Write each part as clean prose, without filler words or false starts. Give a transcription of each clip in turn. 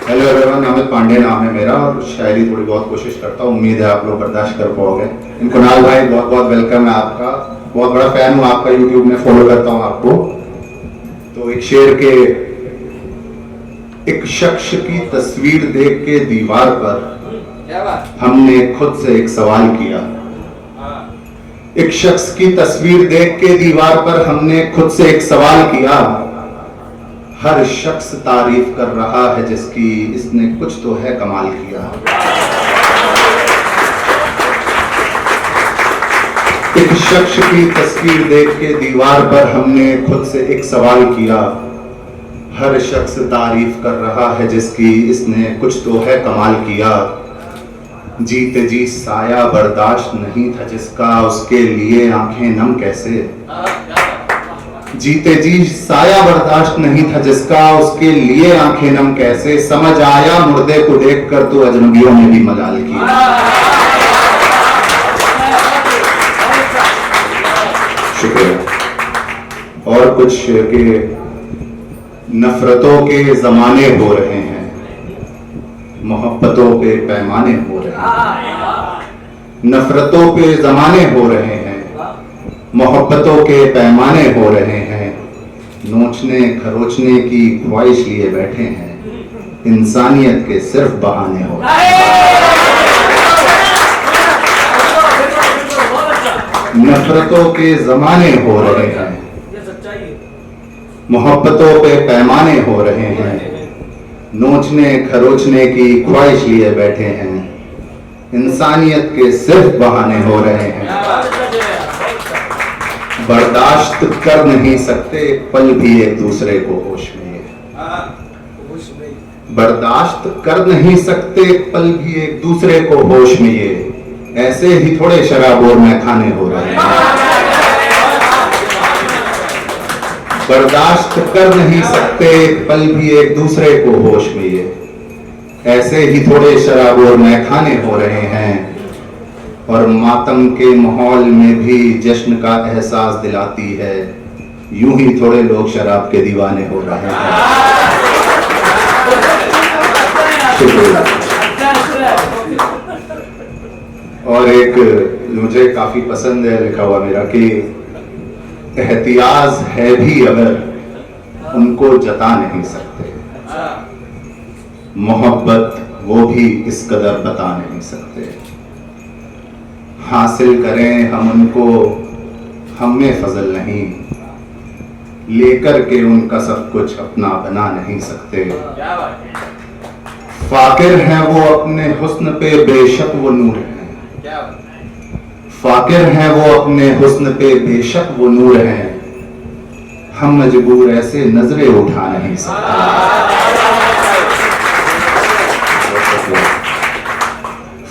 Hello everyone, Amit Pandey नाम है मेरा और शायरी थोड़ी बहुत कोशिश करता हूँ। उम्मीद है आप लोग बर्दाश्त कर पाओगे। कुणाल भाई, बहुत बहुत वेलकम है आपका। बहुत बड़ा फैन हूँ आपका, यूट्यूब में फॉलो करता हूँ आपको। तो एक शेर के, एक शख्स की तस्वीर देख के दीवार पर हमने खुद से एक सवाल किया। एक शख्स की तस्वीर देख के दीवार पर हमने खुद से एक सवाल किया। हर शख्स तारीफ कर रहा है जिसकी, इसने कुछ तो है कमाल किया। एक शख्स की तस्वीर देख के दीवार पर हमने खुद से एक सवाल किया। हर शख्स तारीफ कर रहा है जिसकी, इसने कुछ तो है कमाल किया। जीते जी साया बर्दाश्त नहीं था जिसका, उसके लिए आंखें नम कैसे। जीते जी साया बर्दाश्त नहीं था जिसका, उसके लिए आंखें नम कैसे। समझ आया मुर्दे को देखकर तो अजनबियों ने भी मलाल किया। शुक्रिया। और कुछ के नफरतों के जमाने हो रहे हैं, मोहब्बतों पे पैमाने हो रहे हैं। नफरतों पे जमाने हो रहे हैं, मोहब्बतों के पैमाने हो रहे हैं। नोचने खरोचने की ख्वाहिश लिए बैठे हैं, इंसानियत के सिर्फ बहाने हो रहे हैं। नफरतों के जमाने हो रहे हैं, मोहब्बतों पे पैमाने हो रहे हैं। नोचने खरोचने की ख्वाहिश लिए बैठे हैं, इंसानियत के सिर्फ बहाने हो रहे हैं। बर्दाश्त कर नहीं सकते एक पल भी एक दूसरे को होश में ये। बर्दाश्त कर नहीं सकते एक पल भी एक दूसरे को होश में ये। ऐसे ही थोड़े शराब और मैखाने हो रहे हैं। बर्दाश्त कर नहीं सकते एक पल भी एक दूसरे को होश में ये। ऐसे ही थोड़े शराब और मैखाने हो रहे हैं। और मातम के माहौल में भी जश्न का एहसास दिलाती है, यूं ही थोड़े लोग शराब के दीवाने हो रहे हैं। शुक्रिया। और एक मुझे काफी पसंद है लिखा हुआ मेरा कि एहतियाज है भी अगर उनको जता नहीं सकते, मोहब्बत वो भी इस कदर बता नहीं सकते। हासिल करें हम उनको, हम में फजल नहीं, लेकर के उनका सब कुछ अपना बना नहीं सकते। फाकिर हैं वो अपने हुस्न पे बेशक वो नूर हैं। फाकिर हैं वो अपने हुस्न पे बेशक वो नूर हैं। हम मजबूर ऐसे नजरें उठा नहीं सकते।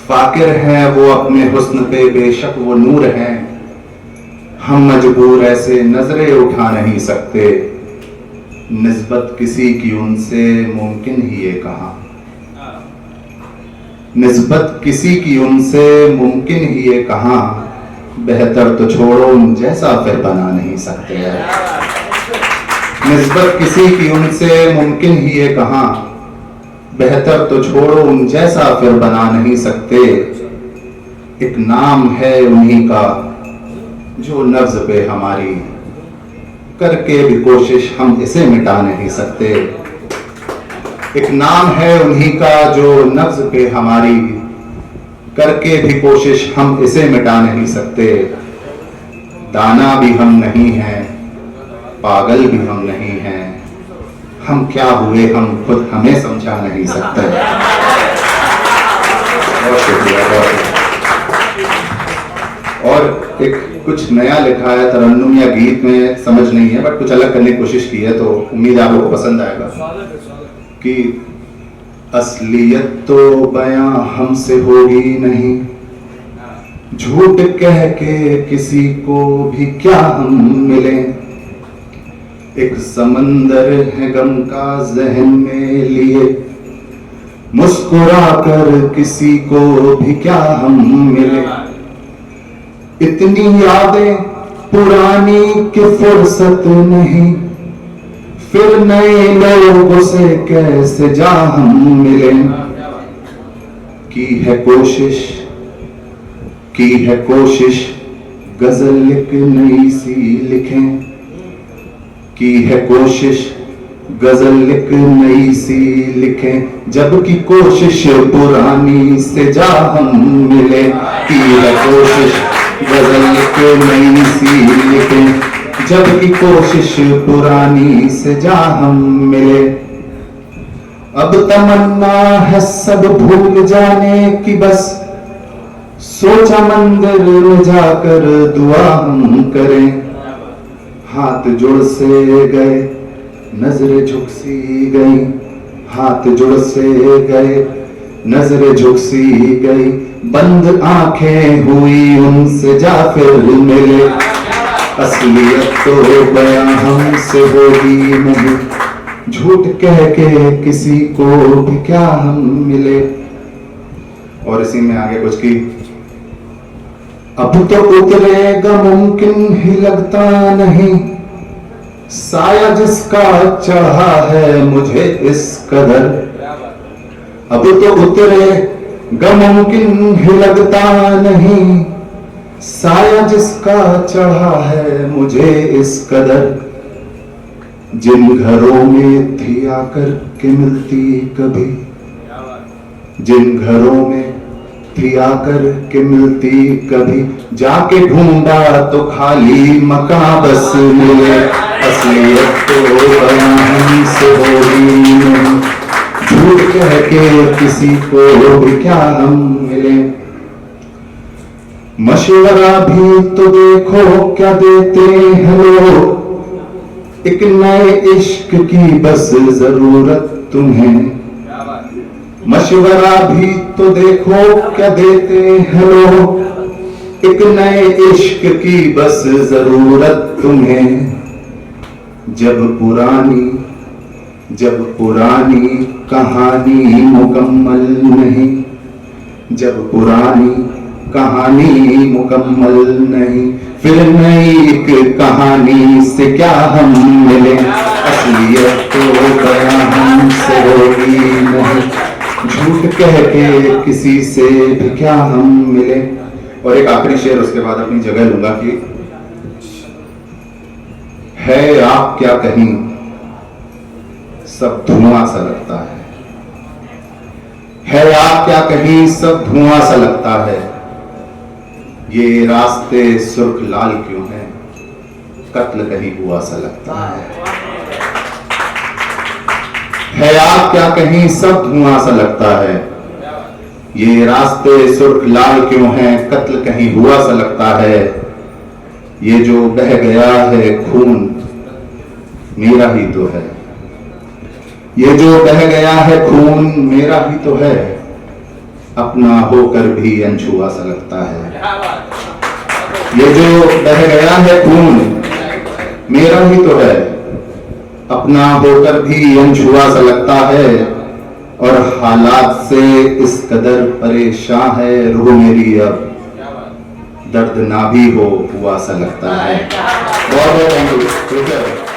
फाकिर हैं वो अपने हुस्न पे बेशक वो नूर हैं। हम मजबूर ऐसे नजरें उठा नहीं सकते। निस्बत किसी की उनसे मुमकिन ही ये कहां। निस्बत किसी की उनसे मुमकिन ही ये कहां। बेहतर तो छोड़ो उन जैसा फिर बना नहीं सकते। निस्बत किसी की उनसे मुमकिन ही ये कहां। बेहतर तो छोड़ो उन जैसा फिर बना नहीं सकते। एक नाम है उन्हीं का जो नब्ज पे हमारी, करके भी कोशिश हम इसे मिटा नहीं सकते। एक नाम है उन्हीं का जो नब्ज पे हमारी, करके भी कोशिश हम इसे मिटा नहीं सकते। दाना भी हम नहीं हैं, पागल भी हम नहीं हैं। हम क्या हुए हम खुद हमें समझा नहीं सकते। बहुत शुक्रिया। और एक कुछ नया लिखा है, तरन्नुम या गीत में समझ नहीं है, बट कुछ अलग करने की कोशिश की है, तो उम्मीद आप लोगों को पसंद आएगा। कि असलियत तो बयां हमसे होगी नहीं, झूठ कह के किसी को भी क्या हम मिलें। एक समंदर है गम का जहन में लिए, मुस्कुरा कर किसी को भी क्या हम मिले। इतनी यादें पुरानी की फुर्सत नहीं, फिर नए लोगों से कैसे जा हम मिले। की है कोशिश गजल एक नई सी लिखें। की है कोशिश गजल एक नई सी लिखें, जबकि कोशिश पुरानी से जा हम मिले। की है कोशिश गजल एक नई सी लिखें, जबकि कोशिश पुरानी से जा हम मिले। अब तमन्ना है सब भूल जाने की, बस सोचा मंदिर में जाकर दुआ हम करें। हाथ जुड़ से गए नजरें झुक सी गई, हाथ जुड़ से गए नजरें झुक सी गई, बंद आंखें हुई उनसे जा फिर मिले। असलियत तो बयां हमसे होगी नहीं, झूठ कह के किसी को भी क्या हम मिले। और इसी में आगे कुछ की, अब तो उतरेगा मुमकिन ही लगता नहीं, साया जिसका चढ़ा है मुझे इस कदर। अब तो उतरेगा मुमकिन ही लगता नहीं, साया जिसका चढ़ा है मुझे इस कदर। जिन घरों में थी आकर के मिलती कभी, जिन घरों में थी आकर के मिलती कभी, जाके ढूंढा तो खाली मकान बस मिले। असलियत तो बयां हमसे होगी नहीं, झूठ कह के किसी को भी क्या हम मिले। मशवरा भी तो देखो क्या देते हैं लोग, एक नए इश्क की बस जरूरत तुम्हें। मशवरा भी तो देखो क्या देते हैं लोग, एक नए इश्क की बस जरूरत तुम्हें। जब पुरानी कहानी मुकम्मल नहीं, जब पुरानी कहानी मुकम्मल नहीं, फिर नई एक कहानी से क्या हम मिले। असलियत तो बयां हमसे होगी नहीं, झूठ कह के किसी से भी क्या हम मिले। और एक आखिरी शेर उसके बाद अपनी जगह लूंगा कि है आप क्या कहीं सब धुआं सा लगता है आप क्या कहीं सब धुआं सा लगता है। ये रास्ते सुर्ख लाल क्यों हैं, कत्ल कहीं हुआ सा लगता है आप क्या कहीं सब धुआं सा लगता है। ये रास्ते सुर्ख लाल क्यों हैं, कत्ल कहीं हुआ सा लगता है। ये जो बह गया है खून मेरा ही तो है, ये जो बह गया है खून मेरा ही तो है, अपना होकर भी अनछुआ सा लगता है। ये जो बह गया है खून मेरा ही तो है, अपना होकर भी अनछुआ सा लगता है। और हालात से इस कदर परेशान है रूह मेरी, अब दर्द ना भी हो हुआ सा लगता है। बहुत बहुत